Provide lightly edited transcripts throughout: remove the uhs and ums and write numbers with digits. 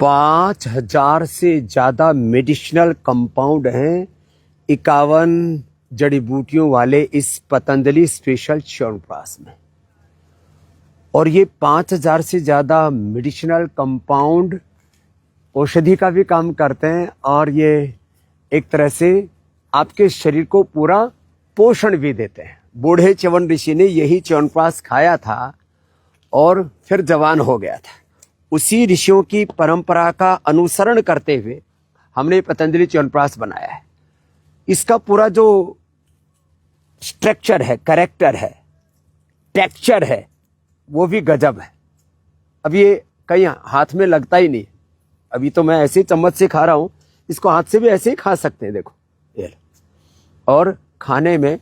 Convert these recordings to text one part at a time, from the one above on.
5,000 से ज्यादा medicinal compound हैं 51 जड़ी बूटियों वाले इस पतंजलि स्पेशल च्यवनप्राश में। और ये 5,000 से ज्यादा मेडिसिनल कंपाउंड औषधि का भी काम करते हैं और ये एक तरह से आपके शरीर को पूरा पोषण भी देते हैं। बूढ़े च्यवन ऋषि ने यही च्यवनप्राश खाया था और फिर जवान हो गया था। उसी ऋषियों की परंपरा का अनुसरण करते हुए हमने पतंजलि च्यवनप्राश बनाया है। इसका पूरा जो स्ट्रक्चर है, कैरेक्टर है, टेक्सचर है, वो भी गजब है। अब ये कहीं हाथ में लगता ही नहीं। अभी तो मैं ऐसे चम्मच से खा रहा हूं, इसको हाथ से भी ऐसे ही खा सकते हैं। देखो ये, और खाने में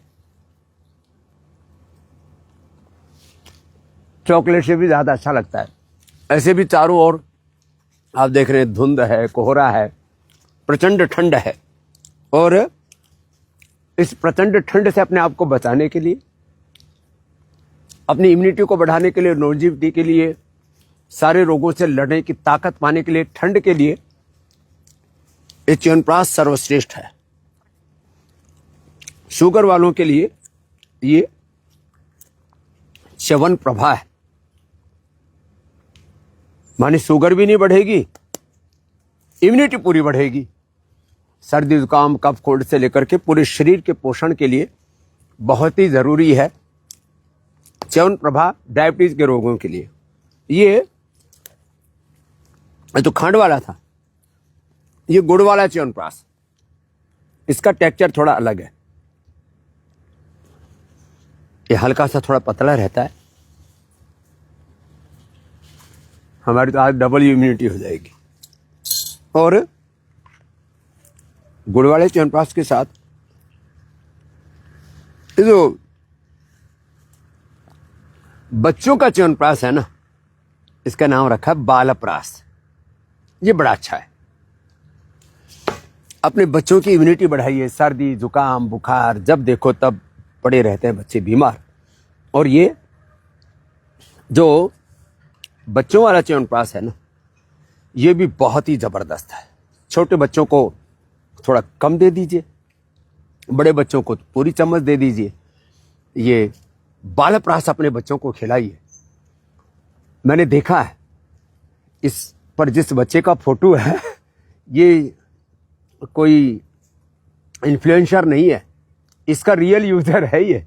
चॉकलेट से भी ज्यादा अच्छा लगता है। ऐसे भी चारों ओर आप देख रहे हैं धुंध है, कोहरा है, प्रचंड ठंड है। और इस प्रचंड ठंड से अपने आप को बचाने के लिए, अपनी इम्यूनिटी को बढ़ाने के लिए, लॉन्जेविटी के लिए, सारे रोगों से लड़ने की ताकत पाने के लिए, ठंड के लिए ये च्यवनप्राश सर्वश्रेष्ठ है। शुगर वालों के लिए ये च्यवनप्रभा है। माने शुगर भी नहीं बढ़ेगी, इम्यूनिटी पूरी बढ़ेगी। सर्दी जुकाम कफ कोल्ड से लेकर के पूरे शरीर के पोषण के लिए बहुत ही जरूरी है च्यवनप्रभा। डायबिटीज के रोगों के लिए ये तो खंड वाला था, ये गुड़ वाला च्यवनप्राश। इसका टेक्सचर थोड़ा अलग है। ये हल्का सा थोड़ा पतला रहता है। हमारी तो आज डबल इम्यूनिटी हो जाएगी। और गुड़ वाले च्यवनप्राश के साथ ये जो बच्चों का च्यवनप्राश है ना, इसका नाम रखा है बालप्राश। ये बड़ा अच्छा है। अपने बच्चों की इम्यूनिटी बढ़ाइए। सर्दी जुकाम बुखार जब देखो तब पड़े रहते हैं बच्चे बीमार। और ये जो बच्चों वाला च्यवनप्राश है ना, ये भी बहुत ही जबरदस्त है। छोटे बच्चों को थोड़ा कम दे दीजिए, बड़े बच्चों को पूरी चम्मच दे दीजिए। ये बालप्राश अपने बच्चों को खिलाइए। मैंने देखा है इस पर जिस बच्चे का फोटो है, ये कोई इन्फ्लुएंसर नहीं है, इसका रियल यूजर है। ये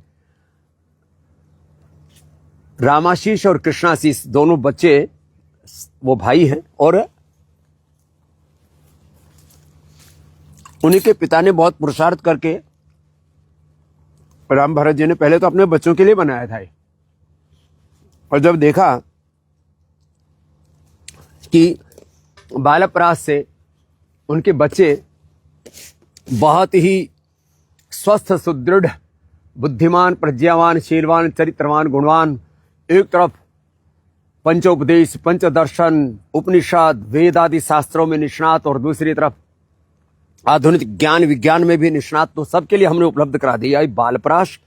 रामाशीष और कृष्णाशीष दोनों बच्चे, वो भाई हैं। और उन्हीं के पिता ने बहुत पुरुषार्थ करके, राम भरत जी ने पहले तो अपने बच्चों के लिए बनाया था। और जब देखा कि बालप्राश से उनके बच्चे बहुत ही स्वस्थ, सुदृढ़, बुद्धिमान, प्रज्ञावान, शीलवान, चरित्रवान, गुणवान, एक तरफ पंचोपदेश, पंचदर्शन, उपनिषद, वेद आदि शास्त्रों में निष्णात और दूसरी तरफ आधुनिक ज्ञान विज्ञान में भी निष्णात, तो सबके लिए हमने उपलब्ध करा दिया ये बालप्राश।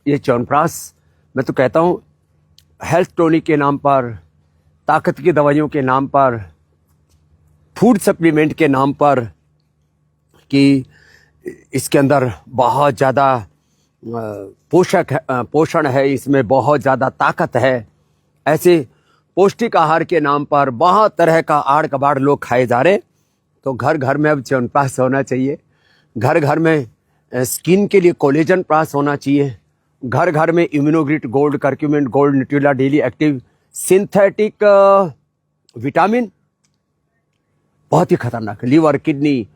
ये च्यवनप्राश मैं तो कहता हूं हेल्थ टॉनिक के नाम पर, ताकत की दवाइयों के नाम पर, फूड सप्लीमेंट के नाम पर, कि इसके अंदर बहुत ज़्यादा पोषण है, इसमें बहुत ज़्यादा ताकत है, ऐसे पौष्टिक आहार के नाम पर बहुत तरह का आड़ कबाड़ लोग खाए जा रहे। तो घर घर में अब च्यवनप्राश होना चाहिए। घर घर में स्किन के लिए कोलेजन प्राश होना चाहिए। घर घर में Immunogrit gold, curcumin gold, Nutrela daily active, synthetic vitamin बहुत ही खतरनाक है। लीवर, किडनी,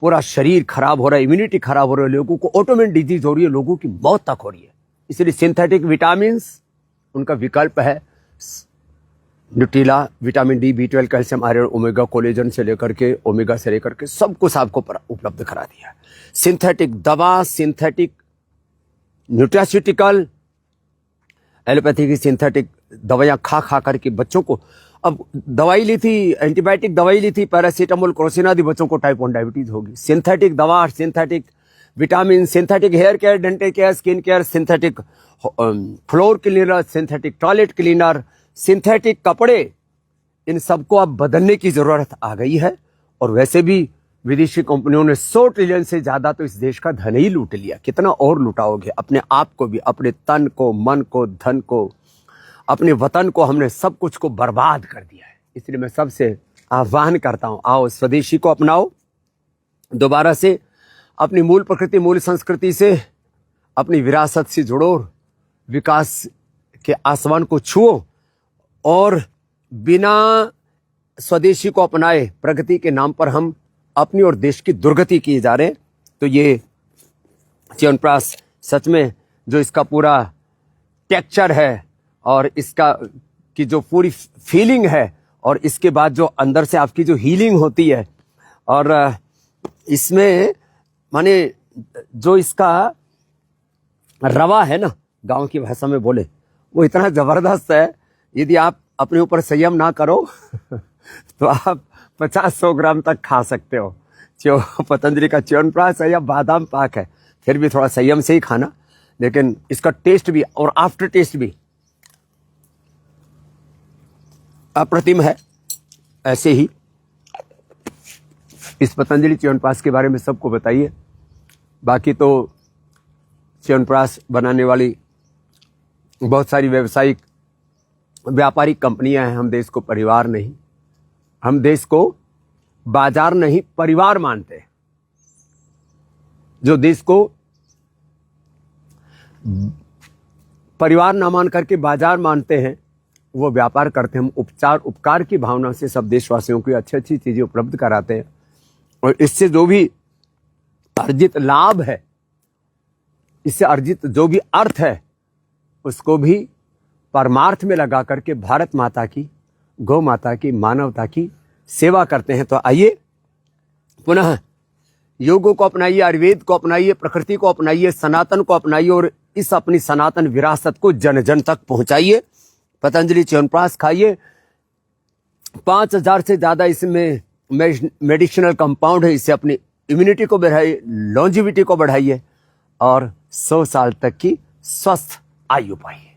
पूरा शरीर खराब हो रहा है, इम्यूनिटी खराब हो रही है, लोगों को ऑटोइम्यून डिजीज हो रही है, लोगों की मौत तक हो रही है। इसलिए सिंथेटिक विटामिन उनका विकल्प है। Nutrela, vitamin D, B12, calcium, iron, omega, collagen से लेकर के ओमेगा से लेकर के सब कुछ आपको उपलब्ध करा दिया है। सिंथेटिक दवा, सिंथेटिक न्यूट्रास्यूटिकल, एलोपैथी की सिंथेटिक दवाइयां खा खा करके बच्चों को, अब दवाई ली थी, एंटीबायोटिक दवाई ली थी, पैरासीटामोल, क्रोसिन आदि, बच्चों को टाइप 1 डायबिटीज होगी। सिंथेटिक दवा, synthetic vitamin, synthetic hair care, dental care, skin care, synthetic floor cleaner, synthetic toilet cleaner, synthetic कपड़े, इन सबको अब बदलने की जरूरत आ गई है। और वैसे भी विदेशी कंपनियों ने 100 ट्रिलियन से ज्यादा तो इस देश का धन ही लूट लिया, कितना और लुटाओगे? अपने आप को भी, अपने तन को, मन को, धन को, अपने वतन को, हमने सब कुछ को बर्बाद कर दिया है। इसलिए मैं सबसे आह्वान करता हूं, आओ स्वदेशी को अपनाओ, दोबारा से अपनी मूल प्रकृति, मूल संस्कृति से, अपनी विरासत से जुड़ो, विकास के आसमान को छुओ। और बिना स्वदेशी को अपनाए प्रगति के नाम पर हम अपनी और देश की दुर्गति किए जा रहे हैं। तो ये च्यवनप्राश सच में जो इसका पूरा टेक्सचर है और इसका की जो पूरी फीलिंग है और इसके बाद जो अंदर से आपकी जो हीलिंग होती है, और इसमें माने जो इसका रवा है ना, गांव की भाषा में बोले, वो इतना जबरदस्त है। यदि आप अपने ऊपर संयम ना करो तो आप 50-100 ग्राम तक खा सकते हो। पतंजलि का च्यवनप्राश है या बादाम पाक है, फिर भी थोड़ा संयम से ही खाना, लेकिन इसका टेस्ट भी और आफ्टर टेस्ट भी अप्रतिम है। ऐसे ही इस पतंजलि च्यवनप्राश के बारे में सबको बताइए। बाकी तो च्यवनप्राश बनाने वाली बहुत सारी व्यापारिक कंपनियां हैं। हम देश को परिवार नहीं, हम देश को बाजार नहीं, परिवार मानते हैं। जो देश को परिवार ना मान करके बाजार मानते हैं, वो व्यापार करते हैं। हम उपकार की भावना से सब देशवासियों को अच्छी अच्छी चीजें उपलब्ध कराते हैं, और इससे जो भी अर्जित लाभ है, इससे अर्जित जो भी अर्थ है, उसको भी परमार्थ में लगा करके भारत माता की, गौ माता की, मानवता की सेवा करते हैं। तो आइए पुनः योग को अपनाइए, आयुर्वेद को अपनाइए, प्रकृति को अपनाइए, सनातन को अपनाइए और इस अपनी सनातन विरासत को जन जन तक पहुंचाइए। पतंजलि च्यवनप्राश खाइए। 5000 से ज्यादा इसमें मेडिसिनल कंपाउंड है। इससे अपनी इम्यूनिटी को बढ़ाइए, लॉन्जिविटी को बढ़ाइए और 100 साल तक की स्वस्थ आयु पाइए।